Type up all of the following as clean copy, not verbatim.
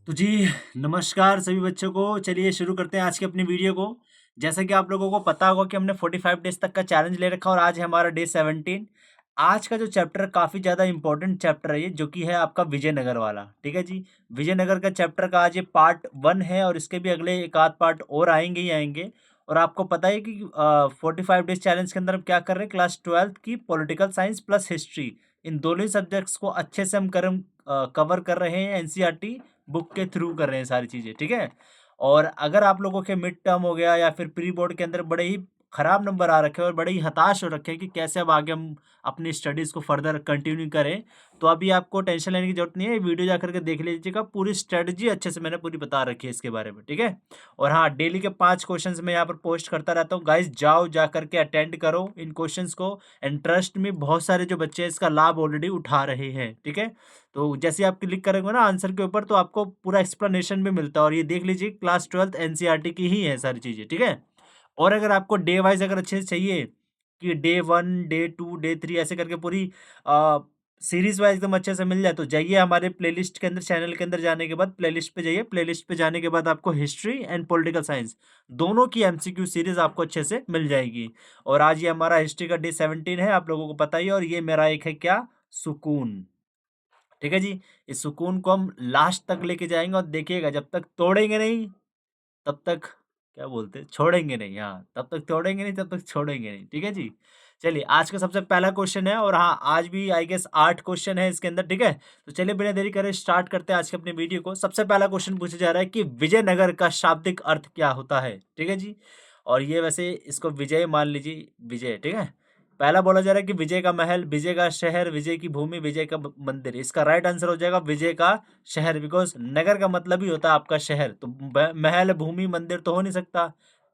तो जी, नमस्कार सभी बच्चों को। चलिए शुरू करते हैं आज की अपनी वीडियो को। जैसा कि आप लोगों को पता होगा कि हमने 45 डेज़ तक का चैलेंज ले रखा और आज है हमारा डे 17। आज का जो चैप्टर काफ़ी ज़्यादा इम्पोर्टेंट चैप्टर है ये, जो कि है आपका विजयनगर वाला। ठीक है जी? विजयनगर का चैप्टर का आज ये पार्ट 1 है और इसके भी अगले एक आध पार्ट और आएँगे ही आएँगे। और आपको पता है कि 45 डेज़ चैलेंज के अंदर हम क्या कर रहे हैं, क्लास 12th की पॉलिटिकल साइंस प्लस हिस्ट्री, इन दोनों ही सब्जेक्ट्स को अच्छे से हम कवर कर रहे हैं। एनसीईआरटी बुक के थ्रू कर रहे हैं सारी चीज़ें, ठीक है? और अगर आप लोगों के मिड टर्म हो गया या फिर प्री बोर्ड के अंदर बड़े ही खराब नंबर आ रखे हैं और बड़े ही हताश हो रखे हैं कि कैसे अब आगे हम अपनी स्टडीज़ को फर्दर कंटिन्यू करें, तो अभी आपको टेंशन लेने की ज़रूरत नहीं है। वीडियो जाकर के देख लीजिएगा, पूरी स्ट्रेटजी अच्छे से मैंने पूरी बता रखी है इसके बारे में, ठीक है? और हाँ, डेली के 5 क्वेश्चंस मैं यहाँ पर पोस्ट करता रहता हूँ। गाइस जाओ जा करके अटेंड करो इन क्वेश्चंस को। एंड ट्रस्ट में बहुत सारे जो बच्चे हैं इसका लाभ ऑलरेडी उठा रहे हैं, ठीक है? तो जैसे आप क्लिक करेंगे ना आंसर के ऊपर, तो आपको पूरा एक्सप्लेनेशन भी मिलता है। और ये देख लीजिए, क्लास 12th एनसीईआरटी की ही है सारी चीज़ें, ठीक है? और अगर आपको डे वाइज अगर अच्छे से चाहिए कि डे 1, डे 2, डे 3 ऐसे करके पूरी सीरीज वाइज एकदम अच्छे से मिल जाए, तो जाइए हमारे प्लेलिस्ट के अंदर, चैनल के अंदर जाने के बाद प्लेलिस्ट पे जाइए। प्लेलिस्ट पे जाने के बाद आपको हिस्ट्री एंड पॉलिटिकल साइंस दोनों की एमसीक्यू सीरीज आपको अच्छे से मिल जाएगी। और आज ये हमारा हिस्ट्री का डे 17 है, आप लोगों को पता ही है। और ये मेरा एक है क्या, सुकून। ठीक है जी? इस सुकून को हम लास्ट तक लेके जाएँगे और देखिएगा, जब तक तोड़ेंगे नहीं, तब तक क्या बोलते हैं? छोड़ेंगे नहीं। हाँ, तब तक तोड़ेंगे नहीं, तब तक छोड़ेंगे नहीं। ठीक है जी? चलिए, आज का सबसे पहला क्वेश्चन है और हाँ, आज भी आई गेस 8 क्वेश्चन है इसके अंदर, ठीक है? तो चलिए बिना देरी करे स्टार्ट करते हैं आज की अपनी वीडियो को। सबसे पहला क्वेश्चन पूछा जा रहा है कि विजयनगर का शाब्दिक अर्थ क्या होता है? ठीक है जी? और ये वैसे इसको विजय मान लीजिए, विजय, ठीक है? पहला बोला जा रहा है कि विजय का महल, विजय का शहर, विजय की भूमि, विजय का मंदिर। इसका राइट आंसर हो जाएगा विजय का शहर, बिकॉज नगर का मतलब ही होता है आपका शहर। तो महल, भूमि, मंदिर तो हो नहीं सकता।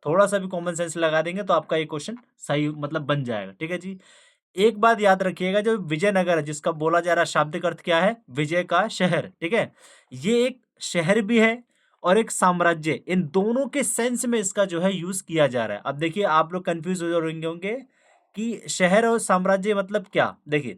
थोड़ा सा भी कॉमन सेंस लगा देंगे तो आपका ये क्वेश्चन सही मतलब बन जाएगा। ठीक है जी? एक बात याद रखिएगा, जो विजयनगर है जिसका बोला जा रहा है शाब्दिक अर्थ क्या है, विजय का शहर। ठीक है? ये एक शहर भी है और एक साम्राज्य। इन दोनों के सेंस में इसका जो है यूज किया जा रहा है। अब देखिए, आप लोग कंफ्यूज हो जाएंगे होंगे कि शहर और साम्राज्य मतलब क्या। देखिए,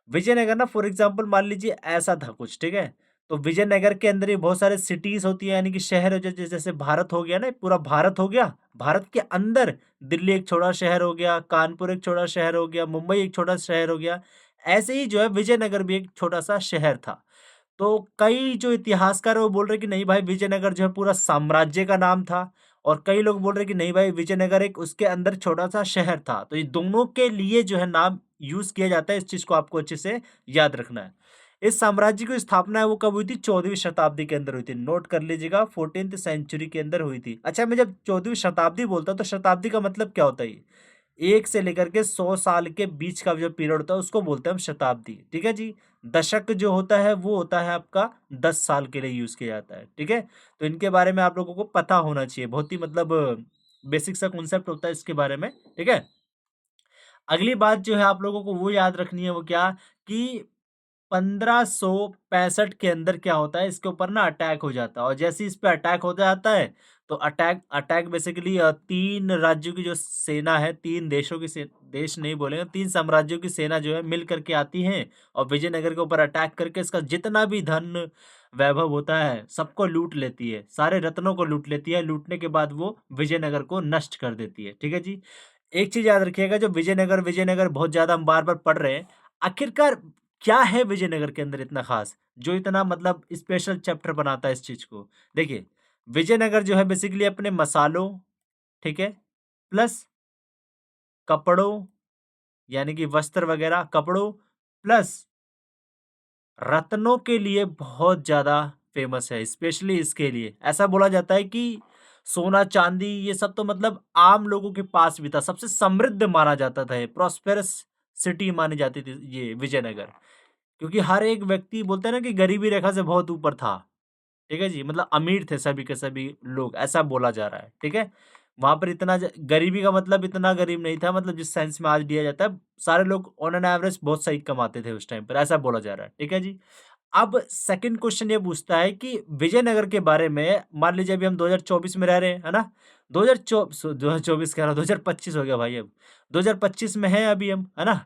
विजयनगर ना फॉर एग्जांपल मान लीजिए ऐसा था कुछ, ठीक है? तो विजयनगर के अंदर ही बहुत सारे सिटीज होती है, यानी कि शहर, जैसे भारत हो गया ना, पूरा भारत हो गया। भारत के अंदर दिल्ली एक छोटा शहर हो गया, कानपुर एक छोटा शहर हो गया, मुंबई एक छोटा शहर हो गया। ऐसे ही जो है विजयनगर भी एक छोटा सा शहर था। तो कई जो इतिहासकार है वो बोल रहे हैं कि नहीं भाई, विजयनगर जो है पूरा साम्राज्य का नाम था। और कई लोग बोल रहे हैं कि नहीं भाई, विजयनगर एक उसके अंदर छोटा सा शहर था। तो ये दोनों के लिए जो है नाम यूज किया जाता है। इस चीज को आपको अच्छे से याद रखना है। इस साम्राज्य की स्थापना है वो कब हुई थी, 14वीं शताब्दी के अंदर हुई थी। नोट कर लीजिएगा, 14th सेंचुरी के अंदर हुई थी। अच्छा, मैं जब 14वीं शताब्दी बोलता हूँ तो शताब्दी का मतलब क्या होता है? एक से लेकर के 100 साल के बीच का जो पीरियड होता है उसको बोलते हैं हम शताब्दी। ठीक है जी? दशक जो होता है वो होता है आपका 10 साल के लिए यूज किया जाता है। ठीक है? तो इनके बारे में आप लोगों को पता होना चाहिए। बहुत ही मतलब बेसिक सा कॉन्सेप्ट होता है इसके बारे में। ठीक है? अगली बात जो है आप लोगों को वो याद रखनी है, वो क्या कि 1565 के अंदर क्या होता है, इसके ऊपर ना अटैक हो जाता है। और जैसे ही इस पे अटैक हो जाता है, तो अटैक अटैक बेसिकली 3 राज्यों की जो सेना है, 3 देशों की देश नहीं बोलेंगे, 3 साम्राज्यों की सेना जो है मिल करके आती है और विजयनगर के ऊपर अटैक करके इसका जितना भी धन वैभव होता है सबको लूट लेती है, सारे रत्नों को लूट लेती है। लूटने के बाद वो विजयनगर को नष्ट कर देती है। ठीक है जी? एक चीज याद रखिएगा, जो विजयनगर विजयनगर बहुत ज्यादा हम बार बार पढ़ रहे हैं, आखिरकार क्या है विजयनगर के अंदर इतना खास, जो इतना मतलब स्पेशल चैप्टर बनाता है इस चीज को? देखिए, विजयनगर जो है बेसिकली अपने मसालों, ठीक है, प्लस कपड़ों, यानी कि वस्त्र वगैरह, कपड़ों प्लस रत्नों के लिए बहुत ज्यादा फेमस है। स्पेशली इसके लिए ऐसा बोला जाता है कि सोना चांदी ये सब तो मतलब आम लोगों के पास भी था। सबसे समृद्ध माना जाता था, प्रॉस्पेरस सिटी मानी जाती थी ये विजयनगर। क्योंकि हर एक व्यक्ति बोलते हैं ना कि गरीबी रेखा से बहुत ऊपर था। ठीक है जी? मतलब अमीर थे सभी के सभी लोग, ऐसा बोला जा रहा है। ठीक है? वहां पर इतना गरीबी का मतलब इतना गरीब नहीं था, मतलब जिस सेंस में आज दिया जाता है। सारे लोग ऑन एन एवरेज बहुत सही कमाते थे उस टाइम पर, ऐसा बोला जा रहा है। ठीक है जी? अब सेकंड क्वेश्चन ये पूछता है कि विजयनगर के बारे में, मान लीजिए अभी हम 2024 में रह रहे हैं, है ना? 2024 कह रहा हूँ, 2025 हो गया भाई अब। 2025 में है अभी हम, है ना?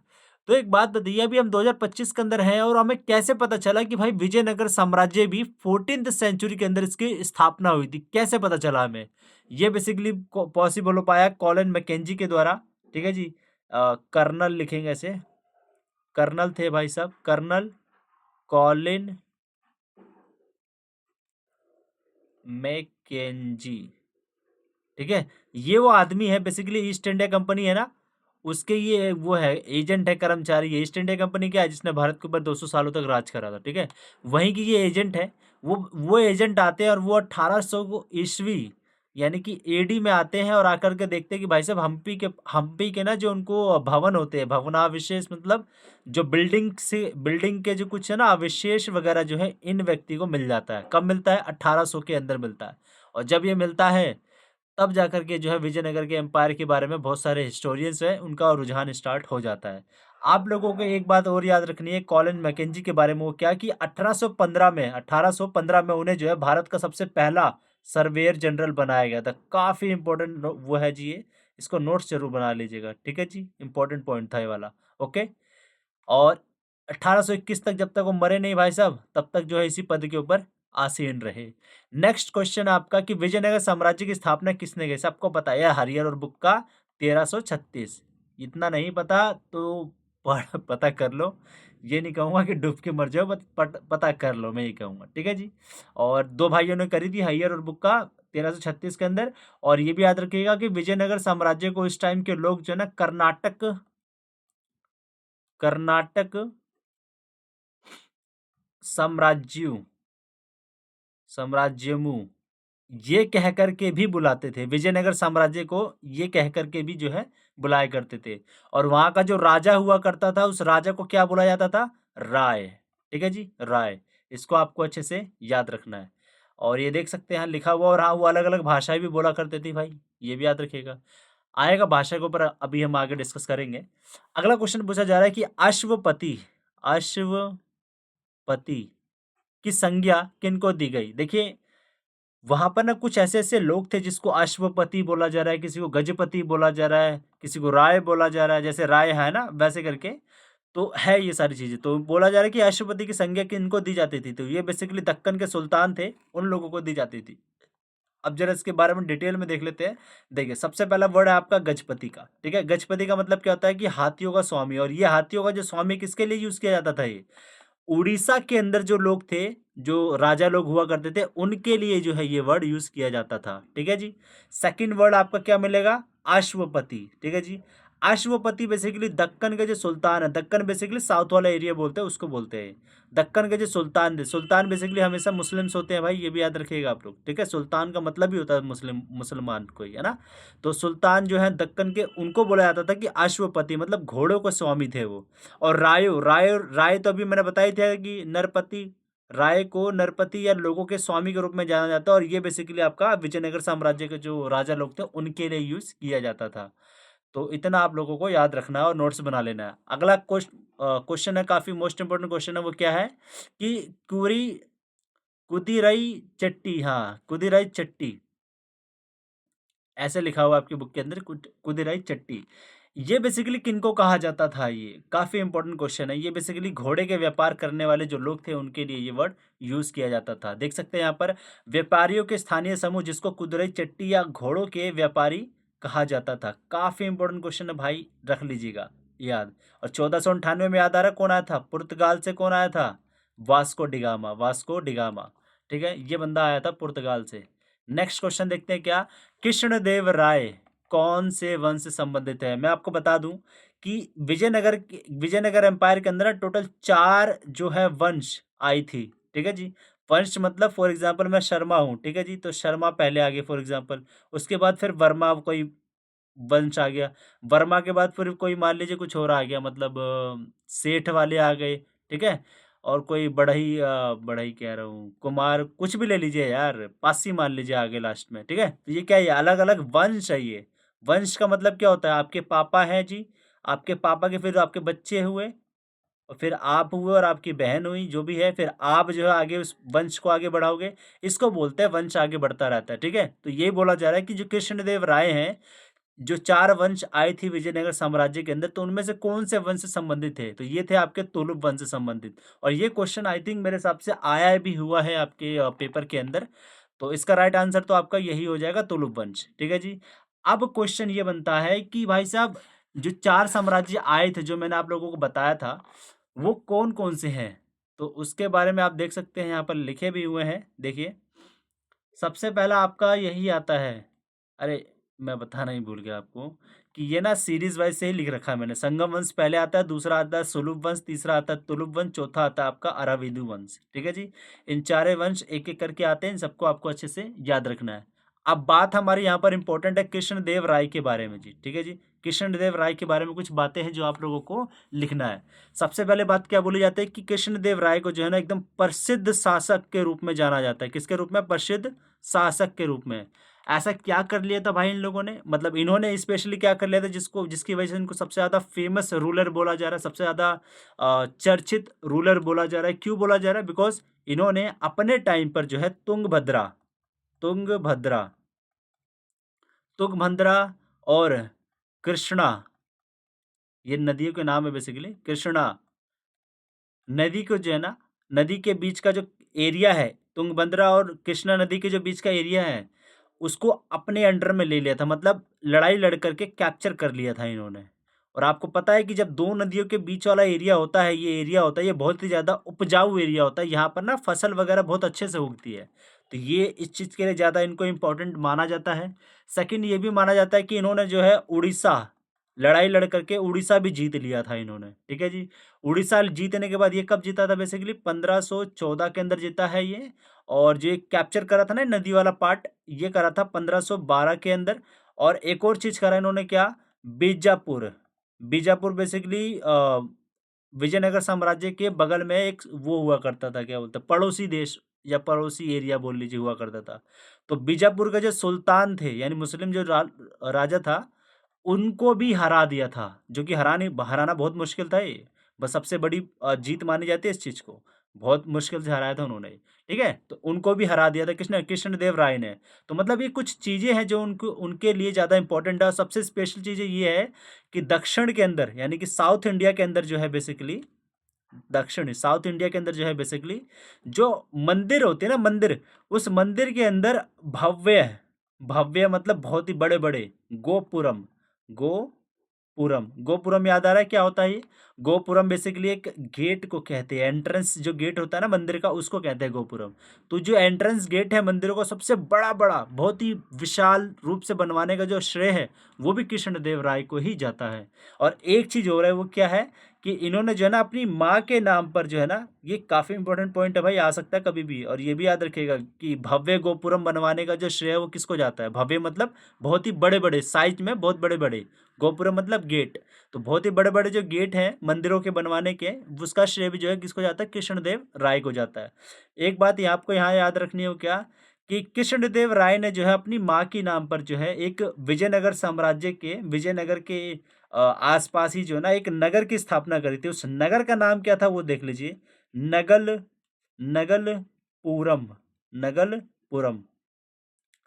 तो एक बात बताइए, अभी हम 2025 के अंदर हैं और हमें कैसे पता चला कि भाई विजयनगर साम्राज्य भी 14th सेंचुरी के अंदर इसकी स्थापना हुई थी? कैसे पता चला हमें? ये बेसिकली पॉसिबल हो पाया कॉलिन मैकेंजी के द्वारा। ठीक है जी। कर्नल लिखेंगे ऐसे, कर्नल थे भाई साहब, कर्नल कॉलिन मैकेंजी। ठीक है, ये वो आदमी है बेसिकली, ईस्ट इंडिया कंपनी है ना, उसके ये वो है, एजेंट है, कर्मचारी है। ईस्ट इंडिया कंपनी क्या है, जिसने भारत के ऊपर 200 सालों तक राज करा था। ठीक है, वहीं की ये एजेंट है। वो एजेंट आते हैं और वो 1800 को ईस्वी यानी कि एडी में आते हैं और आकर के देखते हैं कि भाई साहब हम्पी के ना जो उनको भवन होते हैं, भवनावशेष मतलब जो बिल्डिंग के जो कुछ है ना अवशेष वगैरह जो है इन व्यक्ति को मिल जाता है। कब मिलता है? 1800 के अंदर मिलता है। और जब ये मिलता है तब जाकर के जो है विजयनगर के एम्पायर के बारे में बहुत सारे हिस्टोरियंस हैं, उनका रुझान स्टार्ट हो जाता है। आप लोगों को एक बात और याद रखनी है कॉलिन मैकेंजी के बारे में। वो क्या कि 1815 में उन्हें जो है भारत का सबसे पहला सर्वेयर जनरल बनाया गया था। काफ़ी इंपॉर्टेंट वो है जी ये, इसको नोट्स जरूर बना लीजिएगा। ठीक है जी, इंपॉर्टेंट पॉइंट था ये वाला। ओके, और 1821 तक जब तक वो मरे नहीं भाई साहब, तब तक जो है इसी पद के ऊपर आसीन रहे। नेक्स्ट क्वेश्चन आपका कि विजयनगर साम्राज्य की स्थापना किसने की? सबको पता है हरियर और बुक्का 1336। इतना नहीं पता तो पता कर लो। ये नहीं कहूंगा कि डूब के मर जाओ, बट पता कर लो, मैं ये कहूंगा। ठीक है जी। और दो भाइयों ने करी थी, हरियर और बुक्का, 1336 के अंदर। और ये भी याद रखिएगा कि विजयनगर साम्राज्य को इस टाइम के लोग जो है ना कर्नाटक साम्राज्यू साम्राज्यमु ये कह करके भी बुलाते थे। विजयनगर साम्राज्य को ये कह करके भी जो है बुलाया करते थे। और वहां का जो राजा हुआ करता था, उस राजा को क्या बुलाया जाता था? राय। ठीक है जी, राय। इसको आपको अच्छे से याद रखना है। और ये देख सकते हैं यहाँ लिखा हुआ। और हाँ, वो अलग अलग भाषाएं भी बोला करते थे भाई, ये भी याद रखिएगा। आएगा भाषा के ऊपर, अभी हम आगे डिस्कस करेंगे। अगला क्वेश्चन पूछा जा रहा है कि अश्वपति की संज्ञा किनको दी गई? देखिए, वहां पर ना कुछ ऐसे ऐसे लोग थे जिसको अश्वपति बोला जा रहा है, किसी को गजपति बोला जा रहा है, किसी को राय बोला जा रहा है, जैसे राय है ना वैसे करके। तो है ये सारी चीजें। तो बोला जा रहा है कि अश्वपति की संज्ञा किनको दी जाती थी? तो ये बेसिकली दक्कन के सुल्तान थे, उन लोगों को दी जाती थी। अब जरा इसके बारे में डिटेल में देख लेते हैं। देखिए, सबसे पहला वर्ड है आपका गजपति का। ठीक है, गजपति का मतलब क्या होता है कि हाथियों का स्वामी। और ये हाथियों का जो स्वामी किसके लिए यूज किया जाता था? ये उड़ीसा के अंदर जो लोग थे, जो राजा लोग हुआ करते थे, उनके लिए जो है ये वर्ड यूज किया जाता था। ठीक है जी। सेकंड वर्ड आपका क्या मिलेगा? अश्वपति। ठीक है जी। अश्वपति बेसिकली दक्कन के जो सुल्तान है, दक्कन बेसिकली साउथ वाला एरिया बोलते हैं, उसको बोलते हैं। दक्कन के जो सुल्तान थे, सुल्तान बेसिकली हमेशा मुस्लिम्स होते हैं भाई, ये भी याद रखिएगा आप लोग। ठीक है, सुल्तान का मतलब ही होता है मुसलमान कोई, है ना। तो सुल्तान जो है दक्कन के, उनको बोला जाता था कि अश्वपति, मतलब घोड़ों के स्वामी थे वो। और राय तो अभी मैंने बताई था कि नरपति, राय को नरपति या लोगों के स्वामी के रूप में जाना जाता है। और ये बेसिकली आपका विजयनगर साम्राज्य के जो राजा लोग थे उनके लिए यूज किया जाता था। तो इतना आप लोगों को याद रखना है और नोट्स बना लेना है। अगला क्वेश्चन है, काफी मोस्ट इंपोर्टेंट क्वेश्चन है। वो क्या है कि कुदिरई चट्टी, हाँ कुदिरई चट्टी ऐसे लिखा हुआ आपकी बुक के अंदर, कुदिराई चट्टी। ये बेसिकली किनको कहा जाता था? ये काफी इंपॉर्टेंट क्वेश्चन है। ये बेसिकली घोड़े के व्यापार करने वाले जो लोग थे उनके लिए ये वर्ड यूज किया जाता था। देख सकते हैं यहाँ पर, व्यापारियों के स्थानीय समूह जिसको कुदिराई चट्टी या घोड़ों के व्यापारी कहा जाता था। काफी इंपॉर्टेंट क्वेश्चन है भाई, रख लीजिएगा याद। और 1498 में याद आ रहा है कौन आया था? पुर्तगाल से कौन आया था? Vasco da Gama. ठीक है, ये बंदा आया था पुर्तगाल से। नेक्स्ट क्वेश्चन देखते हैं क्या। कृष्णदेव राय कौन से वंश से संबंधित है? मैं आपको बता दूं कि विजयनगर एम्पायर के अंदर टोटल 4 जो है वंश आई थी। ठीक है जी। वंश मतलब फॉर एग्जांपल मैं शर्मा हूँ, ठीक है जी, तो शर्मा पहले आ गए फॉर एग्जांपल। उसके बाद फिर वर्मा कोई वंश आ गया। वर्मा के बाद फिर कोई मान लीजिए कुछ और आ गया, मतलब सेठ वाले आ गए। ठीक है, और कोई बढ़ई कह रहा हूँ, कुमार कुछ भी ले लीजिए यार, पासी मान लीजिए आगे लास्ट में। ठीक है, तो ये क्या है? अलग अलग वंश है ये। वंश का मतलब क्या होता है? आपके पापा हैं जी, आपके पापा के फिर आपके बच्चे हुए, और फिर आप हुए और आपकी बहन हुई, जो भी है, फिर आप जो है आगे उस वंश को आगे बढ़ाओगे। इसको बोलते हैं वंश आगे बढ़ता रहता है। ठीक है, तो ये बोला जा रहा है कि जो कृष्णदेव राय हैं, जो 4 वंश आए थे विजयनगर साम्राज्य के अंदर, तो उनमें से कौन से वंश से संबंधित थे? तो ये थे आपके तुलुप वंश से संबंधित। और ये क्वेश्चन आई थिंक मेरे हिसाब से आया भी हुआ है आपके पेपर के अंदर। तो इसका राइट आंसर तो आपका यही हो जाएगा, तुलुप वंश। ठीक है जी। अब क्वेश्चन ये बनता है कि भाई साहब, जो 4 साम्राज्य आए थे जो मैंने आप लोगों को बताया था, वो कौन-कौन से हैं? तो उसके बारे में आप देख सकते हैं, यहाँ पर लिखे भी हुए हैं। देखिए, सबसे पहला आपका यही आता है। अरे! मैं बताना ही भूल गया आपको कि ये ना सीरीज़ वाइज़ से ही लिख रखा है मैंने। संगम वंश पहले आता है, दूसरा आता है सुलुप वंश, तीसरा आता है तुलुप वंश, चौथा आता है आपका अराविदु वंश। ठीक है जी? इन चारे वंश एक-एक करके आते हैं, इन सबको आपको अच्छे से याद रखना है। अब बात हमारी यहाँ पर इम्पोर्टेंट है कृष्णदेव राय के बारे में जी। ठीक है जी? कृष्णदेव राय के बारे में कुछ बातें हैं जो आप लोगों को लिखना है। सबसे पहले बात क्या बोली जाती है कि कृष्णदेव राय को जो है ना एकदम प्रसिद्ध शासक के रूप में जाना जाता है। किसके रूप में? प्रसिद्ध शासक के रूप में। ऐसा क्या कर लिया था भाई इन लोगों ने? मतलब इन्होंने स्पेशली क्या कर लिया था जिसकी वजह से इनको सबसे ज़्यादा फेमस रूलर बोला जा रहा है, सबसे ज़्यादा चर्चित रूलर बोला जा रहा है। क्यों बोला जा रहा है? बिकॉज़ इन्होंने अपने टाइम पर जो है तुंगभद्रा तुंगभद्रा और कृष्णा, ये नदियों के नाम है बेसिकली। कृष्णा नदी को जो है ना, नदी के बीच का जो एरिया है, तुंगभद्रा और कृष्णा नदी के जो बीच का एरिया है, उसको अपने अंडर में ले लिया था। मतलब लड़ाई लड़ करके कैप्चर कर लिया था इन्होंने। और आपको पता है कि जब दो नदियों के बीच वाला एरिया होता है, ये एरिया होता है, ये बहुत ही ज़्यादा उपजाऊ एरिया होता है। यहाँ पर ना फसल वगैरह बहुत अच्छे से उगती है। तो ये इस चीज़ के लिए ज़्यादा इनको इम्पोर्टेंट माना जाता है। सेकंड, ये भी माना जाता है कि इन्होंने जो है उड़ीसा, लड़ाई लड़ करके उड़ीसा भी जीत लिया था इन्होंने। ठीक है जी। उड़ीसा जीतने के बाद ये कब जीता था? बेसिकली 1514 के अंदर जीता है ये। और जो कैप्चर करा था ना नदी वाला पार्ट, ये करा था 1512 के अंदर। और एक और चीज करा इन्होंने, क्या? बीजापुर। बीजापुर बेसिकली विजयनगर साम्राज्य के बगल में एक वो हुआ करता था, क्या बोलते हैं, पड़ोसी देश या पड़ोसी एरिया बोल लीजिए, हुआ करता था। तो बीजापुर के जो सुल्तान थे, यानी मुस्लिम जो राजा था, उनको भी हरा दिया था। जो कि हराना बहुत मुश्किल था ये। बस सबसे बड़ी जीत मानी जाती है इस चीज़ को। बहुत मुश्किल से हराया था उन्होंने। ठीक है? तो उनको भी हरा दिया था कृष्णदेव राय ने। तो मतलब ये कुछ चीज़ें हैं जो उनको उनके लिए ज़्यादा इम्पोर्टेंट है। और सबसे स्पेशल चीज़ें ये है कि दक्षिण के अंदर, यानी कि साउथ इंडिया के अंदर जो है बेसिकली, दक्षिण साउथ इंडिया के अंदर जो है बेसिकली, जो मंदिर होते हैं ना, मंदिर, उस मंदिर के अंदर भव्य भव्य मतलब बहुत ही बड़े-बड़े गोपुरम याद आ रहा है क्या होता है ये? गोपुरम बेसिकली एक गेट को कहते हैं। एंट्रेंस जो गेट होता है ना मंदिर का, उसको कहते हैं गोपुरम। तो जो एंट्रेंस गेट है मंदिरों को सबसे बड़ा बहुत ही विशाल रूप से बनवाने का जो श्रेय है, वो भी कृष्णदेव राय को ही जाता है। और एक चीज हो रहा है, वो क्या है कि इन्होंने जो है ना अपनी माँ के नाम पर जो है ना, ये काफी इंपॉर्टेंट पॉइंट है भाई, आ सकता है कभी भी। और ये भी याद रखिएगा कि भव्य गोपुरम बनवाने का जो श्रेय है वो किसको जाता है? भव्य मतलब बहुत ही बड़े बड़े साइज में, बहुत बड़े बड़े, गोपुरम मतलब गेट। तो बहुत ही बड़े बड़े जो गेट हैं मंदिरों के बनवाने के, उसका श्रेय भी जो है किसको जाता है? कृष्णदेव राय को जाता है। एक बात ये आपको यहाँ याद रखनी हो, क्या? कि कृष्णदेव राय ने जो है अपनी माँ के नाम पर जो है एक विजयनगर साम्राज्य के, विजयनगर के आसपास ही जो है ना एक नगर की स्थापना करी थी। उस नगर का नाम क्या था वो देख लीजिए। नगल नगलपुरम। नगलपुरम,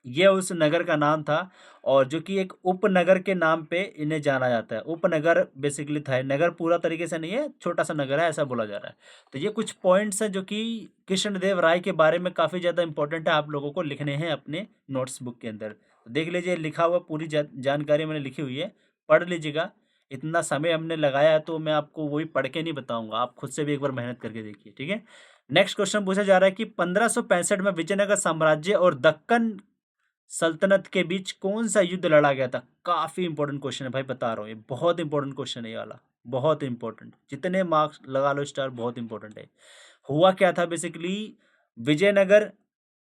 ये उस नगर का नाम था। और जो कि एक उपनगर के नाम पे इन्हें जाना जाता है। उपनगर बेसिकली था, नगर पूरा तरीके से नहीं है, छोटा सा नगर है, ऐसा बोला जा रहा है। तो ये कुछ पॉइंट्स हैं जो कि कृष्णदेव राय के बारे में काफ़ी ज़्यादा इंपॉर्टेंट है, आप लोगों को लिखने हैं अपने नोट्स बुक के अंदर। तो देख लीजिए, लिखा हुआ पूरी जानकारी मैंने लिखी हुई है, पढ़ लीजिएगा। इतना समय हमने लगाया है तो मैं आपको वही पढ़ के नहीं बताऊंगा, आप खुद से भी एक बार मेहनत करके देखिए। ठीक है? नेक्स्ट क्वेश्चन पूछा जा रहा है कि 1565 में विजयनगर साम्राज्य और दक्कन सल्तनत के बीच कौन सा युद्ध लड़ा गया था? काफी इंपॉर्टेंट क्वेश्चन है भाई, बता रहा हूँ, ये बहुत इंपॉर्टेंट क्वेश्चन है ये वाला। बहुत इंपॉर्टेंट, जितने मार्क्स लगा लो स्टार, बहुत इंपॉर्टेंट है। हुआ क्या था बेसिकली, विजयनगर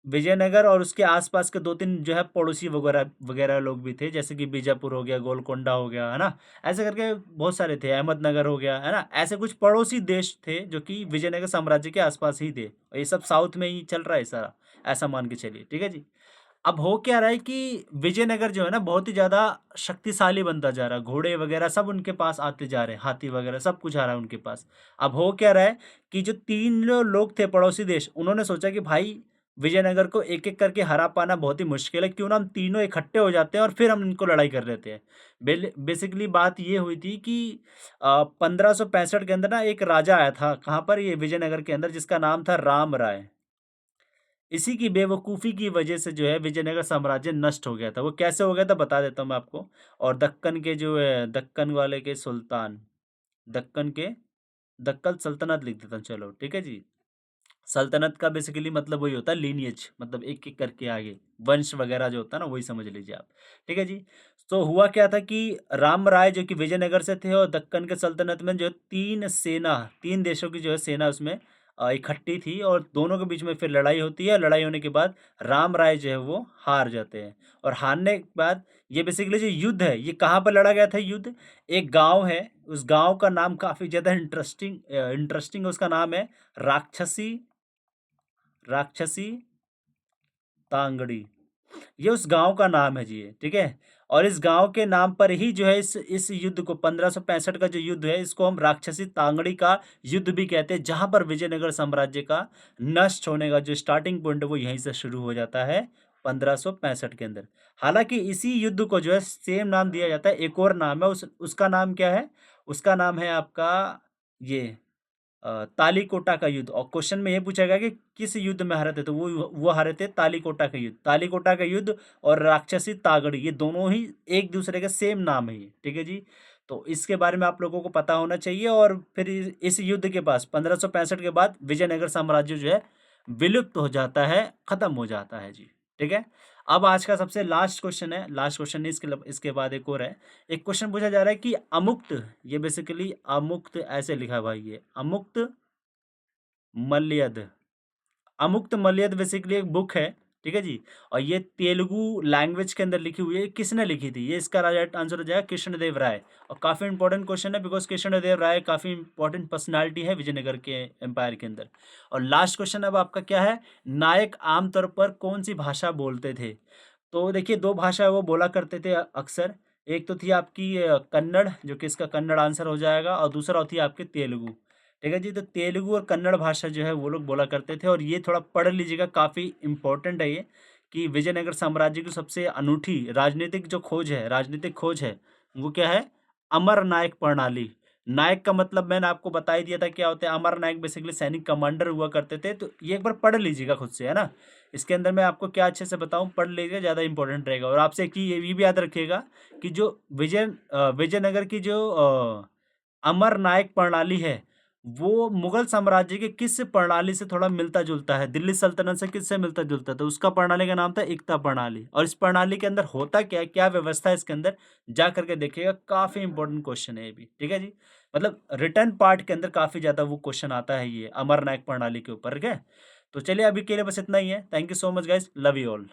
विजयनगर और उसके आसपास के दो तीन जो है पड़ोसी वगैरह वगैरह लोग भी थे, जैसे कि बीजापुर हो गया, गोलकोंडा हो गया, है ना, ऐसे करके बहुत सारे थे, अहमदनगर हो गया, है ना, ऐसे कुछ पड़ोसी देश थे जो कि विजयनगर साम्राज्य के आसपास ही थे। और ये सब साउथ में ही चल रहा है सारा, ऐसा मान के चलिए। ठीक है जी। अब हो क्या रहा है कि विजयनगर जो है ना बहुत ही ज़्यादा शक्तिशाली बनता जा रहा है, घोड़े वगैरह सब उनके पास आते जा रहे हैं, हाथी वगैरह सब कुछ आ रहा है उनके पास। अब हो क्या रहा है कि जो तीन लोग थे पड़ोसी देश, उन्होंने सोचा कि भाई विजयनगर को एक एक करके हरा पाना बहुत ही मुश्किल है, क्यों ना हम तीनों इकट्ठे हो जाते हैं और फिर हम इनको लड़ाई कर लेते हैं। बेसिकली बात ये हुई थी कि 1565 के अंदर ना एक राजा आया था, कहाँ पर, ये विजयनगर के अंदर, जिसका नाम था राम राय। इसी की बेवकूफ़ी की वजह से जो है विजयनगर साम्राज्य नष्ट हो गया था। वो कैसे हो गया था बता देता हूँ मैं आपको। और दक्कन के जो है, दक्कन वाले के सुल्तान, दक्कन के, दक्कन सल्तनत लिख देता हूँ, चलो ठीक है जी। सल्तनत का बेसिकली मतलब वही होता है लीनियज, मतलब एक एक करके आगे वंश वगैरह जो होता है ना, वही समझ लीजिए आप। ठीक है जी। तो हुआ क्या था कि राम राय जो कि विजयनगर से थे, और दक्कन के सल्तनत में जो है तीन सेना, तीन देशों की जो है सेना उसमें इकट्ठी थी, और दोनों के बीच में फिर लड़ाई होती है। लड़ाई होने के बाद राम राय जो है वो हार जाते हैं, और हारने के बाद ये बेसिकली जो युद्ध है, ये कहाँ पर लड़ा गया था युद्ध? एक गांव है, उस गांव का नाम काफी ज्यादा इंटरेस्टिंग उसका नाम है राक्षसी, राक्षसी तांगड़ी। ये उस गांव का नाम है जी, ये ठीक है। और इस गांव के नाम पर ही जो है इस युद्ध को, 1565 का जो युद्ध है, इसको हम राक्षसी तांगड़ी का युद्ध भी कहते हैं, जहां पर विजयनगर साम्राज्य का नष्ट होने का जो स्टार्टिंग पॉइंट है वो यहीं से शुरू हो जाता है 1565 के अंदर। हालांकि इसी युद्ध को जो है सेम नाम दिया जाता है, एक और नाम है उसका नाम क्या है? उसका नाम है आपका ये तालीकोटा का युद्ध। और क्वेश्चन में ये पूछा गया कि किस युद्ध में हारे थे, तो वो हारे थे तालीकोटा का युद्ध। तालीकोटा का युद्ध और राक्षसी तागड़ी, ये दोनों ही एक दूसरे के सेम नाम है ये, ठीक है जी। तो इसके बारे में आप लोगों को पता होना चाहिए। और फिर इस युद्ध के पास 1565 के बाद विजयनगर साम्राज्य जो है विलुप्त हो जाता है, खत्म हो जाता है जी। ठीक है। अब आज का सबसे लास्ट क्वेश्चन है, लास्ट क्वेश्चन नहीं, इसके बाद एक और है। एक क्वेश्चन पूछा जा रहा है कि अमुक्त, ये बेसिकली अमुक्त ऐसे लिखा है भाई, ये अमुक्त मल्यद, अमुक्त मल्यद बेसिकली एक बुक है, ठीक है जी। और ये तेलुगु लैंग्वेज के अंदर लिखी हुई है। किसने लिखी थी? ये इसका राइट आंसर हो जाएगा कृष्णदेव राय। और काफ़ी इंपॉर्टेंट क्वेश्चन है, बिकॉज कृष्णदेव राय काफ़ी इंपॉर्टेंट पर्सनालिटी है विजयनगर के एम्पायर के अंदर। और लास्ट क्वेश्चन अब आपका क्या है? नायक आमतौर पर कौन सी भाषा बोलते थे? तो देखिए, दो भाषा वो बोला करते थे अक्सर। एक तो थी आपकी कन्नड़, जो कि इसका कन्नड़ आंसर हो जाएगा, और दूसरा होती है आपकी तेलुगु। ठीक है जी। तो तेलुगु और कन्नड़ भाषा जो है वो लोग बोला करते थे। और ये थोड़ा पढ़ लीजिएगा, काफ़ी इंपॉर्टेंट है ये, कि विजयनगर साम्राज्य की सबसे अनूठी राजनीतिक जो खोज है, राजनीतिक खोज है, वो क्या है? अमर नायक प्रणाली। नायक का मतलब मैंने आपको बता ही दिया था क्या होता है। अमर नायक बेसिकली सैनिक कमांडर हुआ करते थे। तो ये एक बार पढ़ लीजिएगा खुद से, है ना। इसके अंदर मैं आपको क्या अच्छे से बताऊं, पढ़ लीजिएगा, ज़्यादा इंपॉर्टेंट रहेगा। और आपसे एक ये भी याद रखिएगा कि जो विजयनगर की जो अमर नायक प्रणाली है, वो मुगल साम्राज्य के किस प्रणाली से थोड़ा मिलता जुलता है, दिल्ली सल्तनत से किससे मिलता जुलता था? उसका प्रणाली का नाम था एकता प्रणाली। और इस प्रणाली के अंदर होता क्या है, क्या व्यवस्था है इसके अंदर, जा करके देखिएगा। काफी इंपॉर्टेंट क्वेश्चन है ये भी, ठीक है जी। मतलब रिटर्न पार्ट के अंदर काफी ज्यादा वो क्वेश्चन आता है, ये अमर नायक प्रणाली के ऊपर, ठीक है। तो चलिए, अभी के लिए बस इतना ही है। Thank you so much guys, love you all.